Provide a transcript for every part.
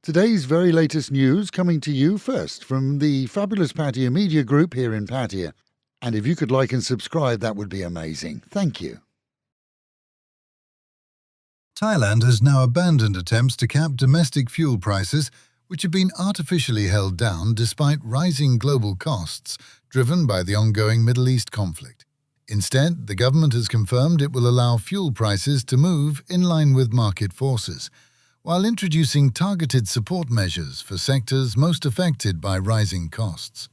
Today's very latest news coming to you first from the fabulous Pattaya Media Group here in Pattaya. And if you could like and subscribe, that would be amazing. Thank you. Thailand has now abandoned attempts to cap domestic fuel prices, which have been artificially held down despite rising global costs driven by the ongoing Middle East conflict. Instead, the government has confirmed it will allow fuel prices to move in line with market forces, while introducing targeted support measures for sectors most affected by rising costs.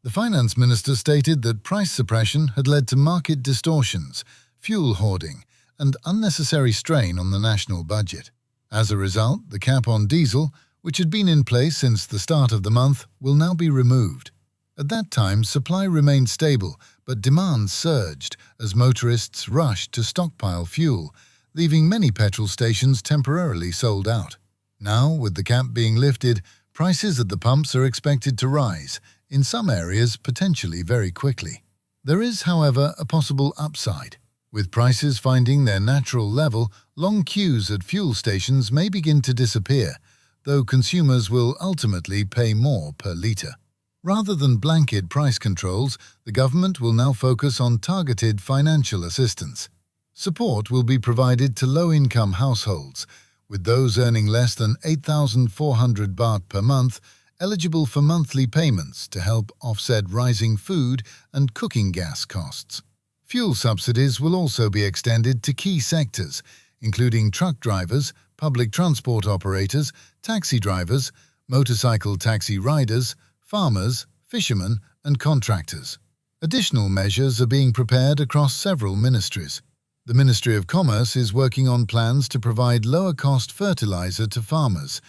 The finance minister stated that price suppression had led to market distortions, fuel hoarding, and unnecessary strain on the national budget. As a result, the cap on diesel, which had been in place since the start of the month, will now be removed. At that time, supply remained stable, but demand surged as motorists rushed to stockpile fuel, leaving many petrol stations temporarily sold out. Now, with the cap being lifted, prices at the pumps are expected to rise, in some areas potentially very quickly. There is, however, a possible upside. With prices finding their natural level, long queues at fuel stations may begin to disappear, though consumers will ultimately pay more per litre. Rather than blanket price controls, the government will now focus on targeted financial assistance. Support will be provided to low-income households, with those earning less than 8,400 baht per month eligible for monthly payments to help offset rising food and cooking gas costs. Fuel subsidies will also be extended to key sectors, including truck drivers, public transport operators, taxi drivers, motorcycle taxi riders, farmers, fishermen, and contractors. Additional measures are being prepared across several ministries. The Ministry of Commerce is working on plans to provide lower-cost fertilizer to farmers,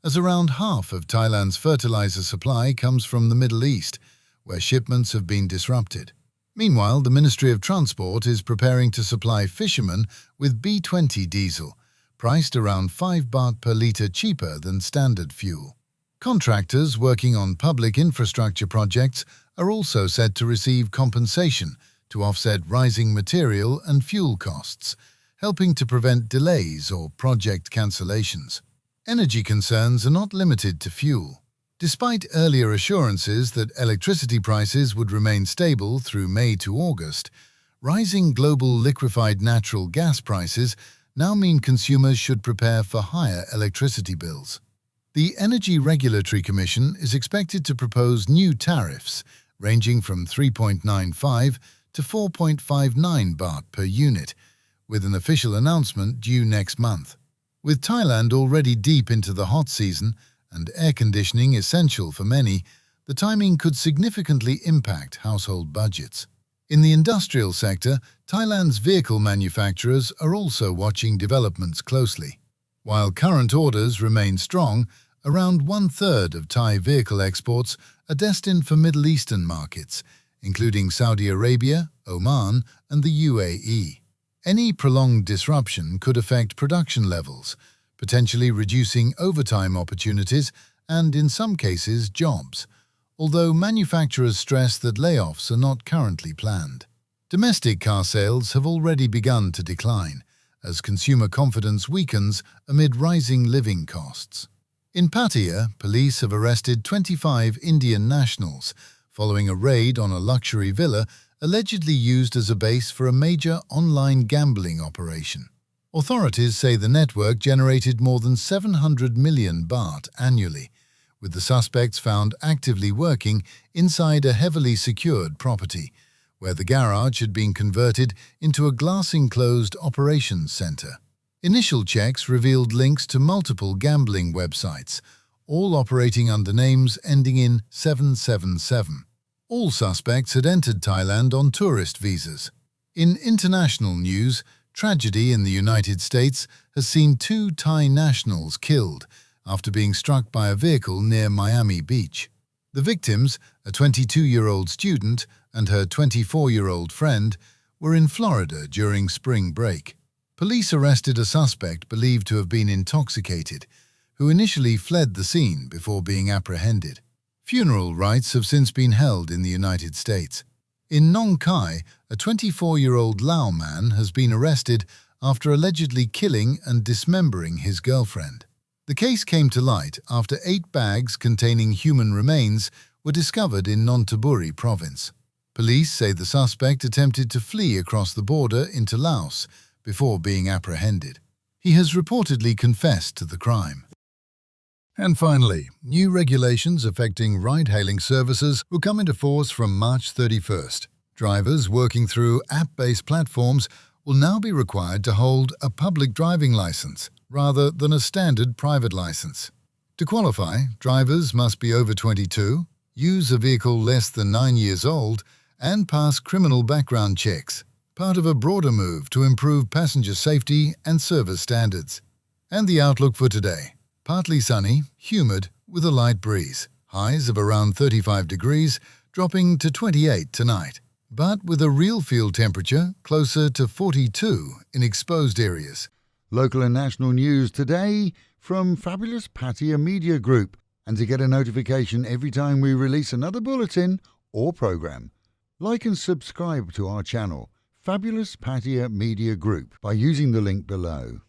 as around half of Thailand's fertilizer supply comes from the Middle East, where shipments have been disrupted. Meanwhile, the Ministry of Transport is preparing to supply fishermen with B20 diesel, priced around 5 baht per litre cheaper than standard fuel. Contractors working on public infrastructure projects are also said to receive compensation to offset rising material and fuel costs, helping to prevent delays or project cancellations. Energy concerns are not limited to fuel. Despite earlier assurances that electricity prices would remain stable through May to August, rising global liquefied natural gas prices now mean consumers should prepare for higher electricity bills. The Energy Regulatory Commission is expected to propose new tariffs ranging from 3.95 to 4.59 baht per unit, with an official announcement due next month. With Thailand already deep into the hot season and air conditioning essential for many, the timing could significantly impact household budgets. In the industrial sector, Thailand's vehicle manufacturers are also watching developments closely. While current orders remain strong, around one-third of Thai vehicle exports are destined for Middle Eastern markets, including Saudi Arabia, Oman, and the UAE. Any prolonged disruption could affect production levels, potentially reducing overtime opportunities and, in some cases, jobs, although manufacturers stress that layoffs are not currently planned. Domestic car sales have already begun to decline, as consumer confidence weakens amid rising living costs. In Pattaya, police have arrested 25 Indian nationals following a raid on a luxury villa allegedly used as a base for a major online gambling operation. Authorities say the network generated more than 700 million baht annually, with the suspects found actively working inside a heavily secured property, where the garage had been converted into a glass-enclosed operations center. Initial checks revealed links to multiple gambling websites, all operating under names ending in 777. All suspects had entered Thailand on tourist visas. In international news, tragedy in the United States has seen 2 Thai nationals killed after being struck by a vehicle near Miami Beach. The victims, a 22-year-old student and her 24-year-old friend, were in Florida during spring break. Police arrested a suspect believed to have been intoxicated, who initially fled the scene before being apprehended. Funeral rites have since been held in the United States. In Nong Khai, a 24-year-old Lao man has been arrested after allegedly killing and dismembering his girlfriend. The case came to light after 8 bags containing human remains were discovered in Nonthaburi province. Police say the suspect attempted to flee across the border into Laos before being apprehended. He has reportedly confessed to the crime. And finally, new regulations affecting ride-hailing services will come into force from March 31st. Drivers working through app-based platforms will now be required to hold a public driving license rather than a standard private license. To qualify, drivers must be over 22, use a vehicle less than 9 years old, and pass criminal background checks, part of a broader move to improve passenger safety and service standards. And the outlook for today: partly sunny, humid, with a light breeze, highs of around 35 degrees, dropping to 28 tonight, but with a real field temperature closer to 42 in exposed areas. Local and national news today from Fabulous Pattaya Media Group. And to get a notification every time we release another bulletin or program, like and subscribe to our channel, Fabulous Pattaya Media Group, by using the link below.